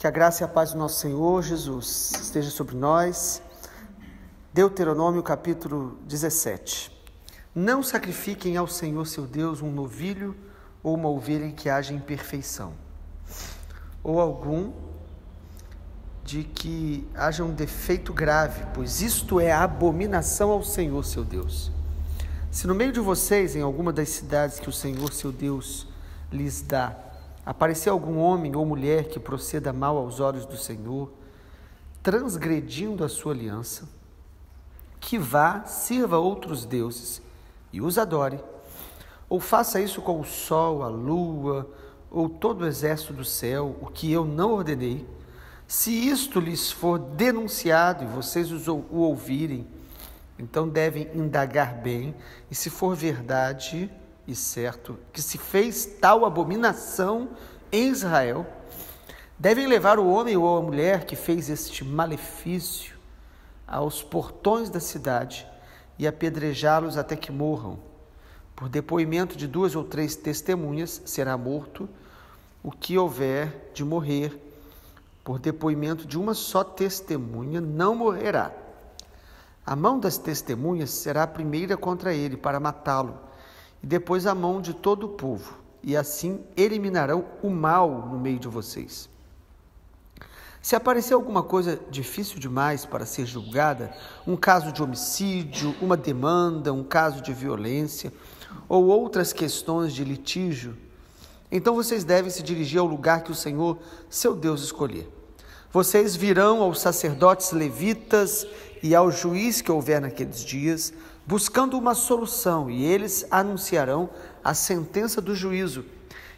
Que a graça e a paz do nosso Senhor Jesus esteja sobre nós. Deuteronômio capítulo 17. Não sacrifiquem ao Senhor seu Deus um novilho ou uma ovelha em que haja imperfeição, ou algum de que haja um defeito grave, pois isto é abominação ao Senhor seu Deus. Se no meio de vocês, em alguma das cidades que o Senhor seu Deus lhes dá, aparecer algum homem ou mulher que proceda mal aos olhos do Senhor, transgredindo a sua aliança, que vá, sirva outros deuses e os adore, ou faça isso com o sol, a lua, ou todo o exército do céu, o que eu não ordenei, se isto lhes for denunciado e vocês o ouvirem, então devem indagar bem, e se for verdade e certo que se fez tal abominação em Israel, devem levar o homem ou a mulher que fez este malefício aos portões da cidade e apedrejá-los até que morram. Por depoimento de 2 ou 3 testemunhas será morto o que houver de morrer. Por depoimento de uma só testemunha não morrerá. A mão das testemunhas será a primeira contra ele para matá-lo, e depois a mão de todo o povo, e assim eliminarão o mal no meio de vocês. Se aparecer alguma coisa difícil demais para ser julgada, um caso de homicídio, uma demanda, um caso de violência, ou outras questões de litígio, então vocês devem se dirigir ao lugar que o Senhor, seu Deus, escolher. Vocês virão aos sacerdotes levitas e ao juiz que houver naqueles dias, buscando uma solução, e eles anunciarão a sentença do juízo.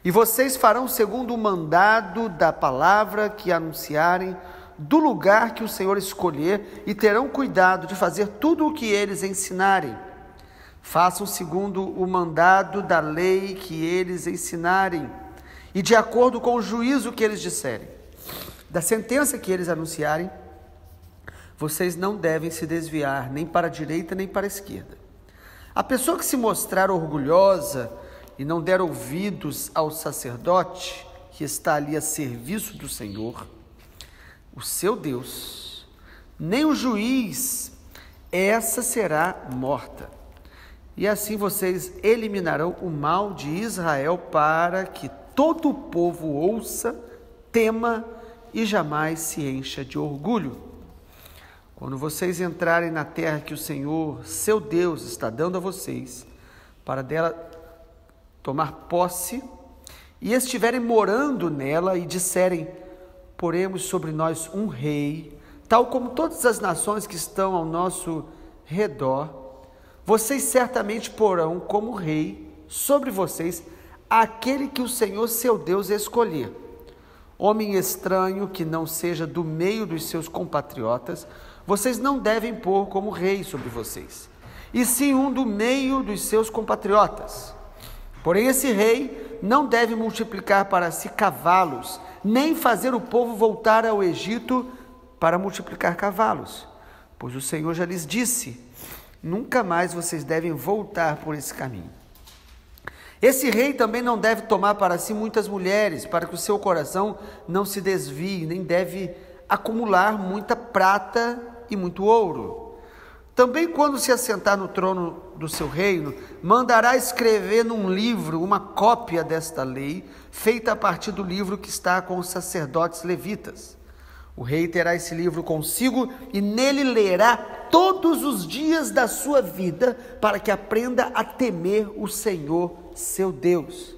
E vocês farão segundo o mandado da palavra que anunciarem do lugar que o Senhor escolher, e terão cuidado de fazer tudo o que eles ensinarem. Façam segundo o mandado da lei que eles ensinarem, e de acordo com o juízo que eles disserem. Da sentença que eles anunciarem, vocês não devem se desviar nem para a direita nem para a esquerda. A pessoa que se mostrar orgulhosa e não der ouvidos ao sacerdote que está ali a serviço do Senhor, o seu Deus, nem o juiz, essa será morta. E assim vocês eliminarão o mal de Israel, para que todo o povo ouça, tema e jamais se encha de orgulho. Quando vocês entrarem na terra que o Senhor, seu Deus, está dando a vocês, para dela tomar posse, e estiverem morando nela e disserem: poremos sobre nós um rei, tal como todas as nações que estão ao nosso redor, vocês certamente porão como rei sobre vocês aquele que o Senhor, seu Deus, escolher. Homem estranho que não seja do meio dos seus compatriotas, vocês não devem pôr como rei sobre vocês, e sim um do meio dos seus compatriotas. Porém, esse rei não deve multiplicar para si cavalos, nem fazer o povo voltar ao Egito para multiplicar cavalos, pois o Senhor já lhes disse: nunca mais vocês devem voltar por esse caminho. Esse rei também não deve tomar para si muitas mulheres, para que o seu coração não se desvie, nem deve acumular muita prata e muito ouro. Também, quando se assentar no trono do seu reino, mandará escrever num livro uma cópia desta lei, feita a partir do livro que está com os sacerdotes levitas. O rei terá esse livro consigo e nele lerá todos os dias da sua vida, para que aprenda a temer o Senhor, seu Deus,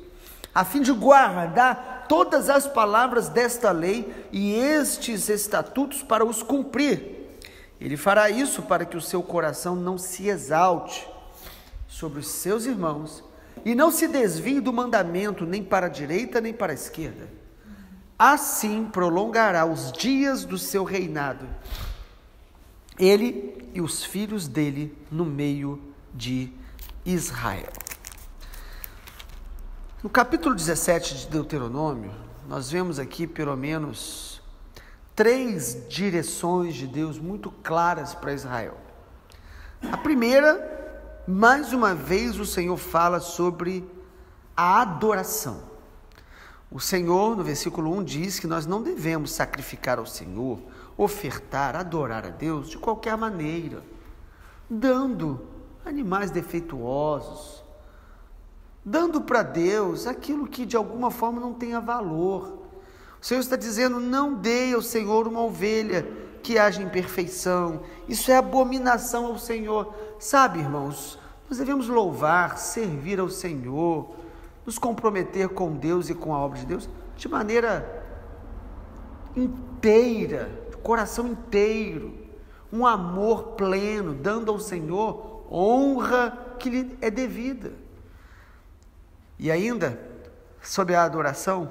a fim de guardar todas as palavras desta lei e estes estatutos para os cumprir. Ele fará isso para que o seu coração não se exalte sobre os seus irmãos e não se desvie do mandamento nem para a direita nem para a esquerda. Assim prolongará os dias do seu reinado, ele e os filhos dele no meio de Israel. No capítulo 17 de Deuteronômio, nós vemos aqui pelo menos 3 direções de Deus muito claras para Israel. A primeira, mais uma vez o Senhor fala sobre a adoração. O Senhor, no versículo 1, diz que nós não devemos sacrificar ao Senhor, ofertar, adorar a Deus de qualquer maneira, dando animais defeituosos, dando para Deus aquilo que de alguma forma não tenha valor. O Senhor está dizendo: não dê ao Senhor uma ovelha que haja imperfeição. Isso é abominação ao Senhor. Sabe, irmãos, nós devemos louvar, servir ao Senhor, nos comprometer com Deus e com a obra de Deus de maneira inteira, de coração inteiro, um amor pleno, dando ao Senhor honra que lhe é devida. E ainda, sobre a adoração,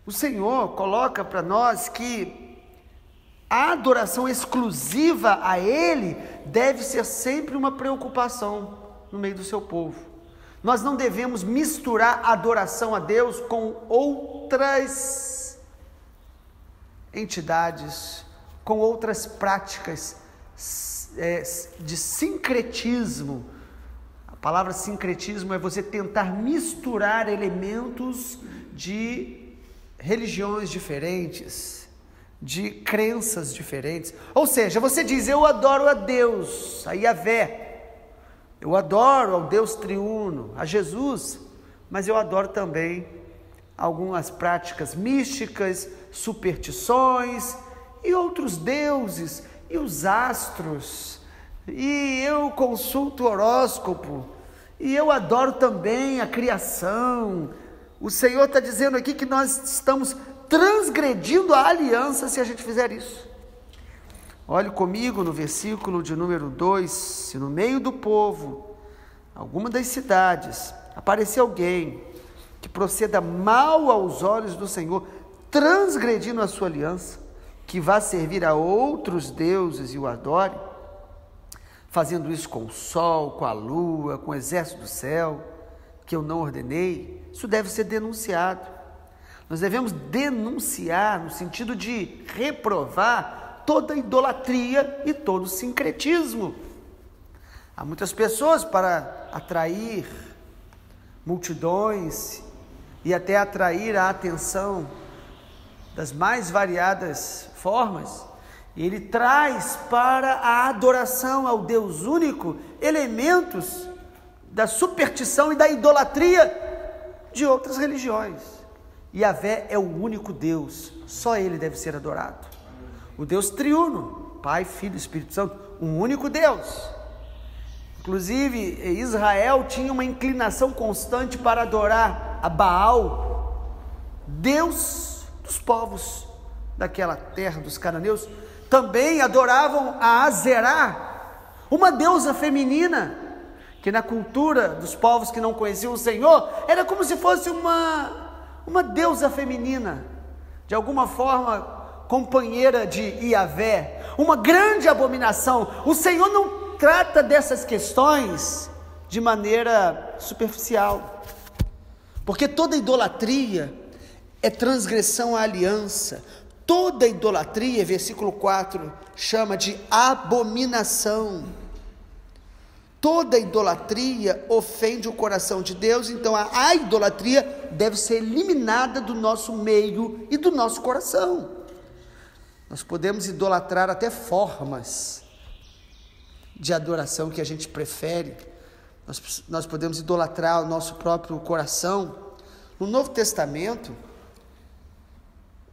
o Senhor coloca para nós que a adoração exclusiva a Ele deve ser sempre uma preocupação no meio do seu povo. Nós não devemos misturar a adoração a Deus com outras entidades, com outras práticas de sincretismo. A palavra sincretismo é você tentar misturar elementos de religiões diferentes, de crenças diferentes. Ou seja, você diz: eu adoro a Deus, a Yahvé, eu adoro ao Deus triuno, a Jesus, mas eu adoro também algumas práticas místicas, superstições e outros deuses, e os astros, e eu consulto o horóscopo, e eu adoro também a criação. O Senhor está dizendo aqui que nós estamos transgredindo a aliança se a gente fizer isso. Olhe comigo no versículo de número 2, se no meio do povo, alguma das cidades, aparecer alguém que proceda mal aos olhos do Senhor, transgredindo a sua aliança, que vá servir a outros deuses e o adore, fazendo isso com o sol, com a lua, com o exército do céu, que eu não ordenei, isso deve ser denunciado. Nós devemos denunciar no sentido de reprovar toda idolatria e todo sincretismo. Há muitas pessoas, para atrair multidões e até atrair a atenção das mais variadas formas, ele traz para a adoração ao Deus único elementos da superstição e da idolatria de outras religiões. Yahvé é o único Deus, só Ele deve ser adorado. O Deus triuno, Pai, Filho e Espírito Santo, um único Deus. Inclusive, Israel tinha uma inclinação constante para adorar a Baal, Deus dos povos daquela terra dos cananeus. Também adoravam a Azerá, uma deusa feminina, que na cultura dos povos que não conheciam o Senhor, era como se fosse uma deusa feminina, de alguma forma companheira de Yahvé, uma grande abominação. O Senhor não trata dessas questões de maneira superficial, porque toda idolatria é transgressão à aliança. Toda idolatria, versículo 4, chama de abominação. Toda idolatria ofende o coração de Deus, então a idolatria deve ser eliminada do nosso meio e do nosso coração. Nós podemos idolatrar até formas de adoração que a gente prefere. Nós podemos idolatrar o nosso próprio coração. No Novo Testamento,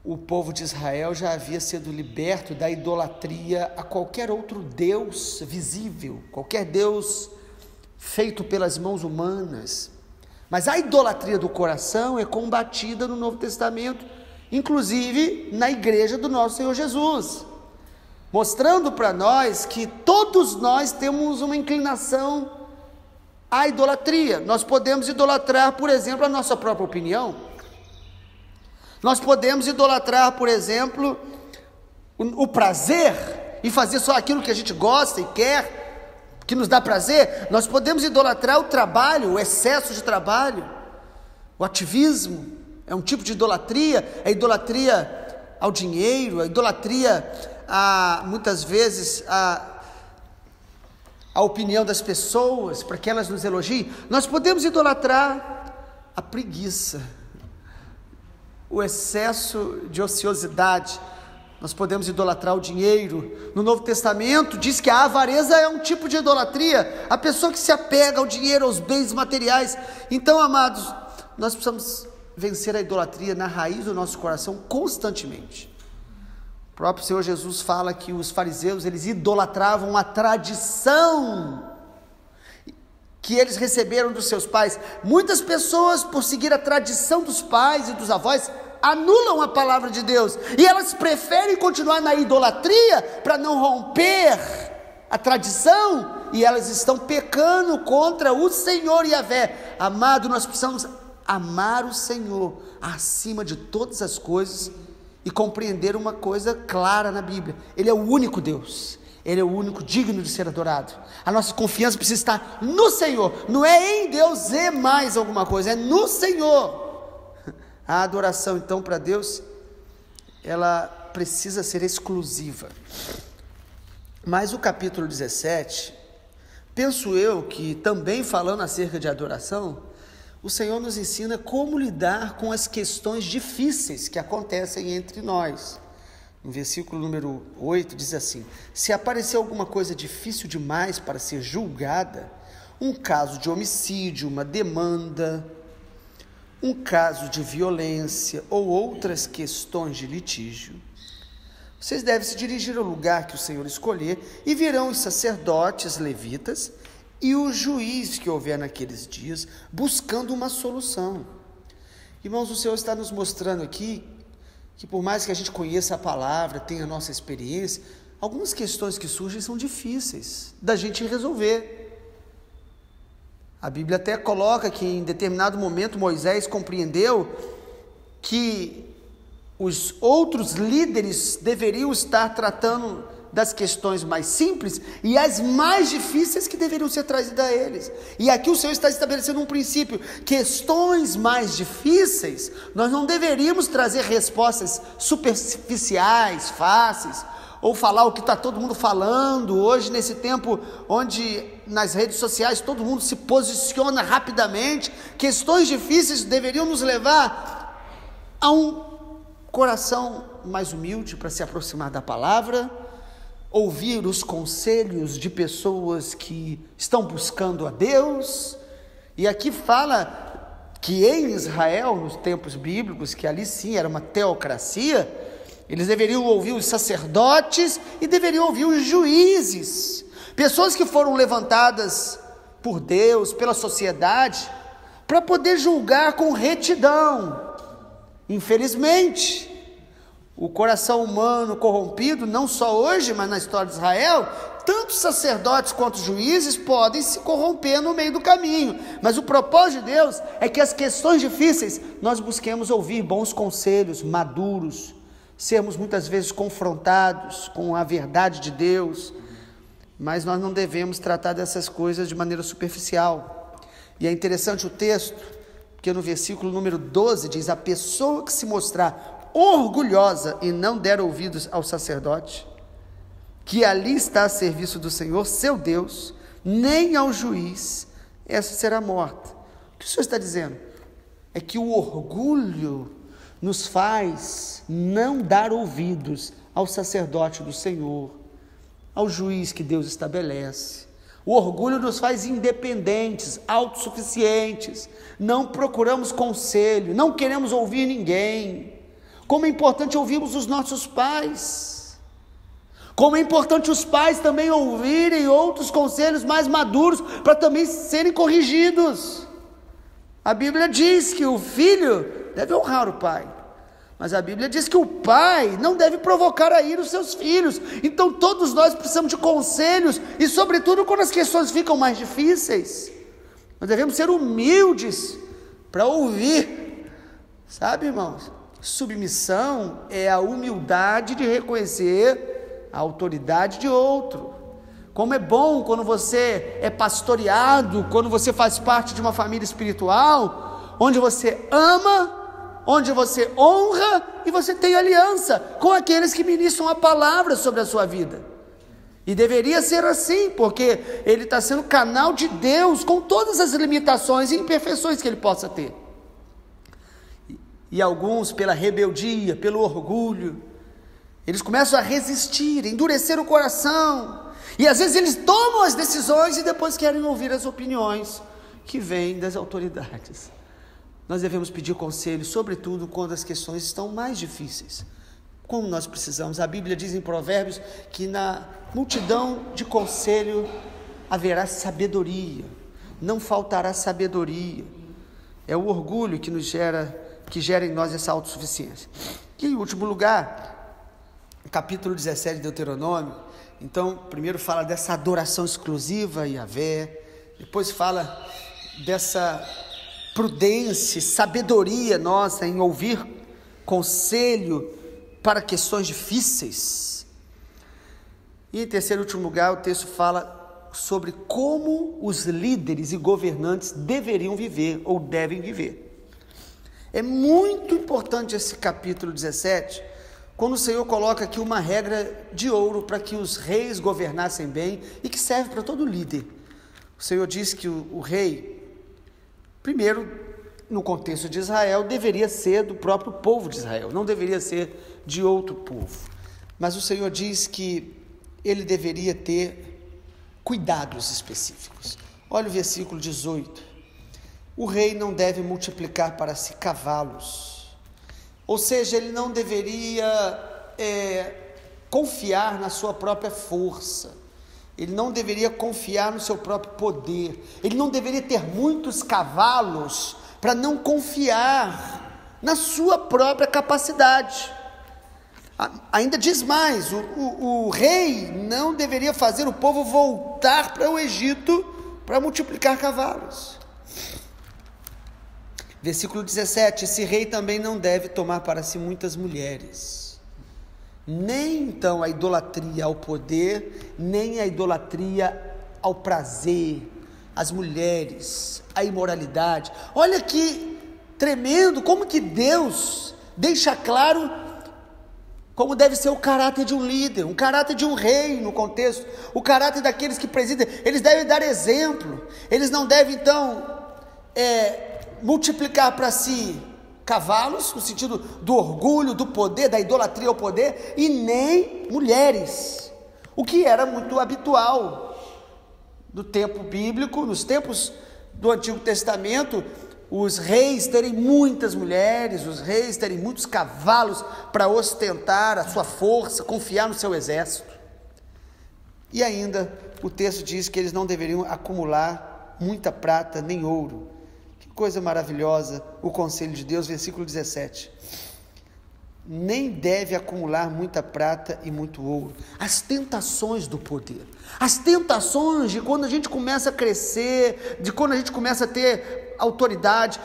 o povo de Israel já havia sido liberto da idolatria a qualquer outro Deus visível, qualquer Deus feito pelas mãos humanas. Mas a idolatria do coração é combatida no Novo Testamento, inclusive na igreja do nosso Senhor Jesus, mostrando para nós que todos nós temos uma inclinação à idolatria. Nós podemos idolatrar, por exemplo, a nossa própria opinião. Nós podemos idolatrar, por exemplo, o prazer e fazer só aquilo que a gente gosta e quer, que nos dá prazer. Nós podemos idolatrar o trabalho, o excesso de trabalho, o ativismo, é um tipo de idolatria, a idolatria ao dinheiro, a idolatria muitas vezes a opinião das pessoas, para que elas nos elogiem. Nós podemos idolatrar a preguiça. o excesso de ociosidade. Nós podemos idolatrar o dinheiro. No Novo Testamento diz que a avareza é um tipo de idolatria, a pessoa que se apega ao dinheiro, aos bens materiais. Então, amados, nós precisamos vencer a idolatria na raiz do nosso coração constantemente. O próprio Senhor Jesus fala que os fariseus, eles idolatravam a tradição que eles receberam dos seus pais. Muitas pessoas, por seguir a tradição dos pais e dos avós, anulam a palavra de Deus, e elas preferem continuar na idolatria para não romper a tradição, e elas estão pecando contra o Senhor Yahvé. Amado, nós precisamos amar o Senhor acima de todas as coisas e compreender uma coisa clara na Bíblia: Ele é o único Deus, Ele é o único digno de ser adorado. A nossa confiança precisa estar no Senhor, não é em Deus e mais alguma coisa, é no Senhor. A adoração, então, para Deus, ela precisa ser exclusiva. Mas o capítulo 17, penso eu que também falando acerca de adoração, o Senhor nos ensina como lidar com as questões difíceis que acontecem entre nós. No versículo número 8 diz assim: se aparecer alguma coisa difícil demais para ser julgada, um caso de homicídio, uma demanda, um caso de violência ou outras questões de litígio, vocês devem se dirigir ao lugar que o Senhor escolher, e virão os sacerdotes levitas e o juiz que houver naqueles dias, buscando uma solução. Irmãos, o Senhor está nos mostrando aqui que, por mais que a gente conheça a palavra, tenha a nossa experiência, algumas questões que surgem são difíceis da gente resolver. A Bíblia até coloca que em determinado momento Moisés compreendeu que os outros líderes deveriam estar tratando das questões mais simples e as mais difíceis que deveriam ser trazidas a eles. E aqui o Senhor está estabelecendo um princípio: questões mais difíceis, nós não deveríamos trazer respostas superficiais, fáceis, ou falar o que está todo mundo falando hoje, nesse tempo onde nas redes sociais todo mundo se posiciona rapidamente. Questões difíceis deveriam nos levar a um coração mais humilde para se aproximar da palavra, ouvir os conselhos de pessoas que estão buscando a Deus. E aqui fala que em Israel, nos tempos bíblicos, que ali sim era uma teocracia, eles deveriam ouvir os sacerdotes e deveriam ouvir os juízes, pessoas que foram levantadas por Deus, pela sociedade, para poder julgar com retidão. Infelizmente, o coração humano corrompido, não só hoje, mas na história de Israel, tanto sacerdotes quanto juízes podem se corromper no meio do caminho. Mas o propósito de Deus é que as questões difíceis, nós busquemos ouvir bons conselhos, maduros, sermos muitas vezes confrontados com a verdade de Deus, mas nós não devemos tratar dessas coisas de maneira superficial. E é interessante o texto, porque no versículo número 12 diz: a pessoa que se mostrar orgulhosa e não der ouvidos ao sacerdote, que ali está a serviço do Senhor, seu Deus, nem ao juiz, essa será morta. O que o Senhor está dizendo? É que o orgulho nos faz não dar ouvidos ao sacerdote do Senhor, ao juiz que Deus estabelece. O orgulho nos faz independentes, autossuficientes, não procuramos conselho, não queremos ouvir ninguém. Como é importante ouvirmos os nossos pais, como é importante os pais também ouvirem outros conselhos mais maduros, para também serem corrigidos. A Bíblia diz que o filho deve honrar o pai, mas a Bíblia diz que o pai não deve provocar a ira os seus filhos. Então todos nós precisamos de conselhos, e sobretudo quando as questões ficam mais difíceis, nós devemos ser humildes para ouvir. Sabe, irmãos, submissão é a humildade de reconhecer a autoridade de outro. Como é bom quando você é pastoreado, quando você faz parte de uma família espiritual, onde você ama, onde você honra e você tem aliança com aqueles que ministram a palavra sobre a sua vida. E deveria ser assim, porque ele está sendo canal de Deus, com todas as limitações e imperfeições que ele possa ter. e alguns pela rebeldia, pelo orgulho, eles começam a resistir, endurecer o coração, e às vezes eles tomam as decisões e depois querem ouvir as opiniões que vêm das autoridades. Nós devemos pedir conselho, sobretudo quando as questões estão mais difíceis, como nós precisamos. A Bíblia diz em Provérbios que na multidão de conselho haverá sabedoria, não faltará sabedoria. É o orgulho que gera em nós essa autossuficiência. E em último lugar, capítulo 17 de Deuteronômio, então, primeiro fala dessa adoração exclusiva a Yahvé, depois fala dessa prudência, sabedoria nossa em ouvir conselho para questões difíceis. E em terceiro e último lugar, o texto fala sobre como os líderes e governantes deveriam viver ou devem viver. É muito importante esse capítulo 17, quando o Senhor coloca aqui uma regra de ouro para que os reis governassem bem e que serve para todo líder. O Senhor diz que o rei, primeiro, no contexto de Israel, deveria ser do próprio povo de Israel, não deveria ser de outro povo. Mas o Senhor diz que ele deveria ter cuidados específicos. Olha o versículo 18. O rei não deve multiplicar para si cavalos, ou seja, ele não deveria confiar na sua própria força, ele não deveria confiar no seu próprio poder, ele não deveria ter muitos cavalos para não confiar na sua própria capacidade. Ainda diz mais, o rei não deveria fazer o povo voltar para o Egito para multiplicar cavalos. Versículo 17, esse rei também não deve tomar para si muitas mulheres, nem então a idolatria ao poder, nem a idolatria ao prazer, as mulheres, a imoralidade. Olha que tremendo, como que Deus deixa claro como deve ser o caráter de um líder, um caráter de um rei no contexto, o caráter daqueles que presidem. Eles devem dar exemplo, eles não devem então multiplicar para si cavalos, no sentido do orgulho, do poder, da idolatria ao poder, e nem mulheres, o que era muito habitual do tempo bíblico, nos tempos do Antigo Testamento, os reis terem muitas mulheres, os reis terem muitos cavalos para ostentar a sua força, confiar no seu exército. E ainda o texto diz que eles não deveriam acumular muita prata nem ouro. Que coisa maravilhosa o conselho de Deus, versículo 17. Nem deve acumular muita prata e muito ouro. As tentações do poder, as tentações de quando a gente começa a crescer, de quando a gente começa a ter autoridade.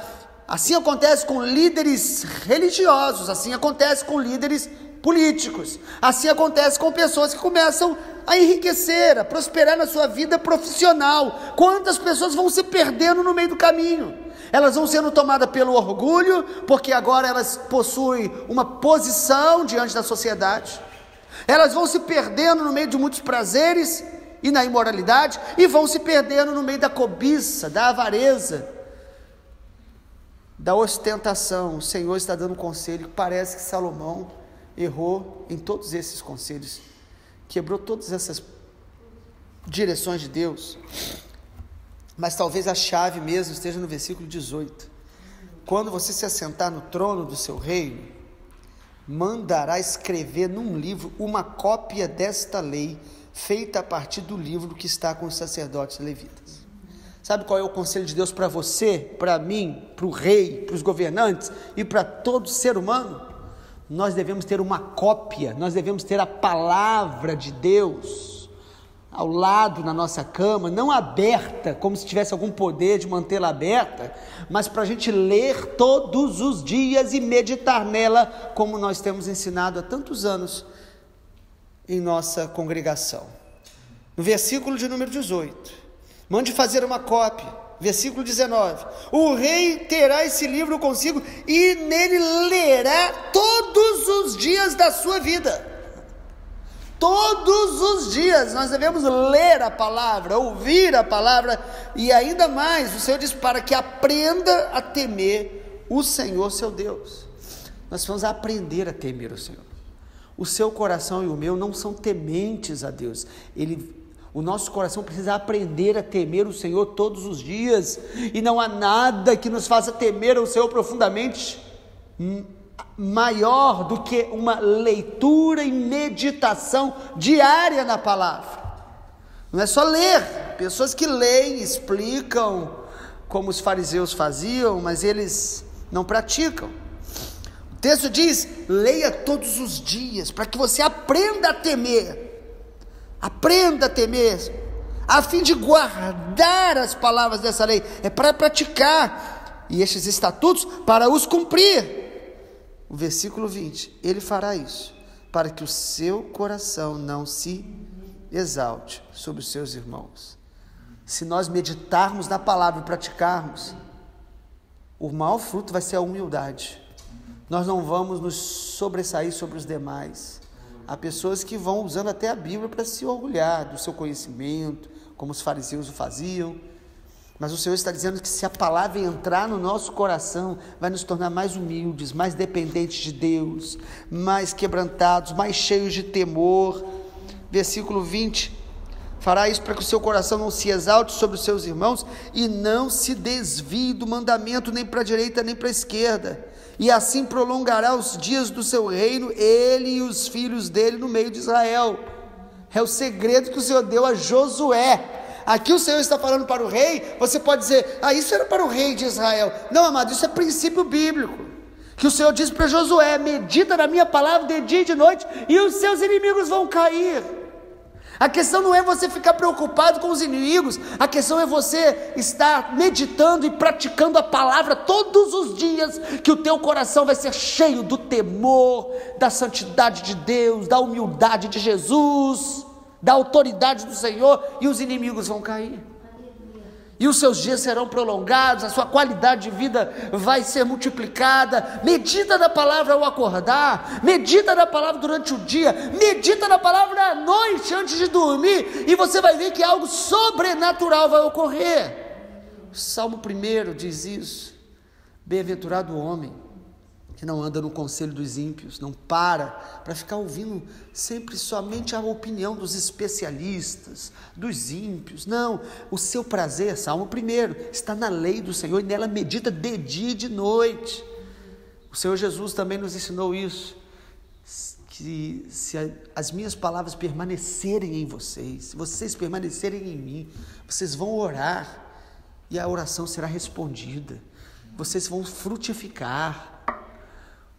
Assim acontece com líderes religiosos, assim acontece com líderes políticos, assim acontece com pessoas que começam a enriquecer, a prosperar na sua vida profissional. Quantas pessoas vão se perdendo no meio do caminho? Elas vão sendo tomadas pelo orgulho, porque agora elas possuem uma posição diante da sociedade. Elas vão se perdendo no meio de muitos prazeres e na imoralidade, e vão se perdendo no meio da cobiça, da avareza, da ostentação. O Senhor está dando um conselho, parece que Salomão errou em todos esses conselhos, quebrou todas essas direções de Deus. Mas talvez a chave mesmo esteja no versículo 18. Quando você se assentar no trono do seu reino, mandará escrever num livro uma cópia desta lei, feita a partir do livro que está com os sacerdotes levitas. Sabe qual é o conselho de Deus para você, para mim, para o rei, para os governantes e para todo ser humano? Nós devemos ter uma cópia, nós devemos ter a palavra de Deus ao lado na nossa cama, não aberta, como se tivesse algum poder de mantê-la aberta, mas para a gente ler todos os dias e meditar nela, como nós temos ensinado há tantos anos em nossa congregação. No versículo de número 18, mande fazer uma cópia. Versículo 19, o rei terá esse livro consigo e nele lerá todos os dias da sua vida. Todos os dias nós devemos ler a palavra, ouvir a palavra, e ainda mais, o Senhor diz, para que aprenda a temer o Senhor seu Deus. nós precisamos aprender a temer o Senhor. O seu coração e o meu não são tementes a Deus. O nosso coração precisa aprender a temer o Senhor todos os dias, e não há nada que nos faça temer o Senhor profundamente maior do que uma leitura e meditação diária na palavra. Não é só ler. Pessoas que leem, explicam, como os fariseus faziam, mas eles não praticam. O texto diz: leia todos os dias, para que você aprenda a temer, a fim de guardar as palavras dessa lei. É para praticar, e estes estatutos para os cumprir. O versículo 20, ele fará isso, para que o seu coração não se exalte sobre os seus irmãos. Se nós meditarmos na palavra e praticarmos, o maior fruto vai ser a humildade. Nós não vamos nos sobressair sobre os demais. Há pessoas que vão usando até a Bíblia para se orgulhar do seu conhecimento, como os fariseus o faziam. Mas o Senhor está dizendo que se a palavra entrar no nosso coração, vai nos tornar mais humildes, mais dependentes de Deus, mais quebrantados, mais cheios de temor. Versículo 20, fará isso para que o seu coração não se exalte sobre os seus irmãos e não se desvie do mandamento nem para a direita nem para a esquerda, e assim prolongará os dias do seu reino, ele e os filhos dele no meio de Israel. É o segredo que o Senhor deu a Josué. Aqui o Senhor está falando para o rei. Você pode dizer: isso era para o rei de Israel. Não, amado, isso é princípio bíblico, que o Senhor diz para Josué: medita na minha palavra de dia e de noite, e os seus inimigos vão cair. A questão não é você ficar preocupado com os inimigos, a questão é você estar meditando e praticando a palavra todos os dias, que o teu coração vai ser cheio do temor, da santidade de Deus, da humildade de Jesus, da autoridade do Senhor, e os inimigos vão cair. E os seus dias serão prolongados, a sua qualidade de vida vai ser multiplicada. Medita na palavra ao acordar, medita na palavra durante o dia, medita na palavra à noite antes de dormir, e você vai ver que algo sobrenatural vai ocorrer. O Salmo 1 diz isso: bem-aventurado o homem que não anda no conselho dos ímpios, não para ficar ouvindo sempre somente a opinião dos especialistas, dos ímpios. Não, o seu prazer, Salmo 1, está na lei do Senhor, e nela medita de dia e de noite. O Senhor Jesus também nos ensinou isso, que se as minhas palavras permanecerem em vocês, se vocês permanecerem em mim, vocês vão orar, e a oração será respondida, vocês vão frutificar.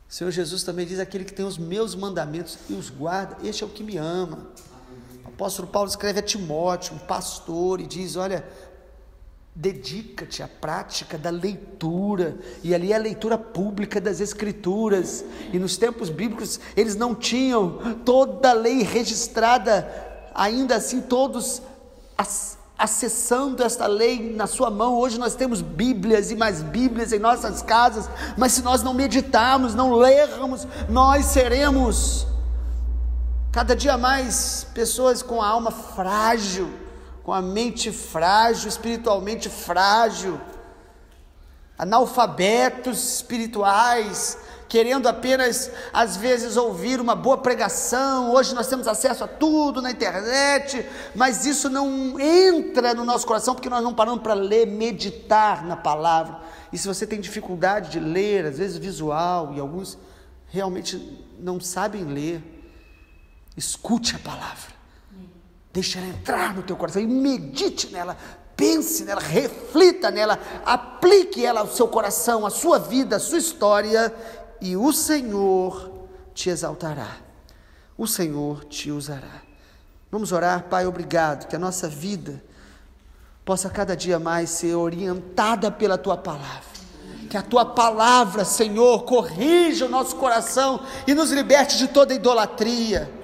O Senhor Jesus também diz: aquele que tem os meus mandamentos e os guarda, este é o que me ama. O apóstolo Paulo escreve a Timóteo, um pastor, e diz: olha, dedica-te à prática da leitura, e ali é a leitura pública das Escrituras. E nos tempos bíblicos eles não tinham toda a lei registrada, ainda assim todos acessando esta lei na sua mão. Hoje nós temos Bíblias e mais Bíblias em nossas casas, mas se nós não meditarmos, não lermos, nós seremos cada dia mais pessoas com a alma frágil, com a mente frágil, espiritualmente frágil, analfabetos espirituais, querendo apenas, às vezes, ouvir uma boa pregação. Hoje nós temos acesso a tudo na internet, mas isso não entra no nosso coração, porque nós não paramos para ler, meditar na palavra. E se você tem dificuldade de ler, às vezes visual, e alguns realmente não sabem ler, escute a palavra, deixe ela entrar no teu coração e medite nela, pense nela, reflita nela, aplique ela ao seu coração, à sua vida, à sua história, e o Senhor te exaltará, o Senhor te usará. Vamos orar. Pai, obrigado, que a nossa vida possa cada dia mais ser orientada pela Tua palavra, que a Tua palavra, Senhor, corrija o nosso coração e nos liberte de toda idolatria,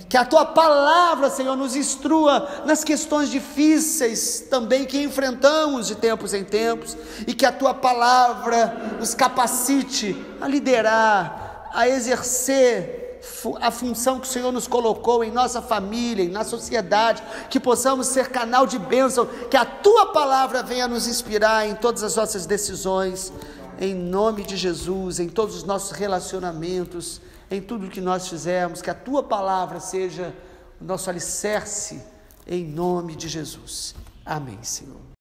que a Tua palavra, Senhor, nos instrua nas questões difíceis também que enfrentamos de tempos em tempos, e que a Tua palavra nos capacite a liderar, a exercer a função que o Senhor nos colocou em nossa família, na sociedade, que possamos ser canal de bênção, que a Tua palavra venha nos inspirar em todas as nossas decisões, em nome de Jesus, em todos os nossos relacionamentos, em tudo que nós fizermos, que a Tua palavra seja o nosso alicerce, em nome de Jesus. Amém, Senhor.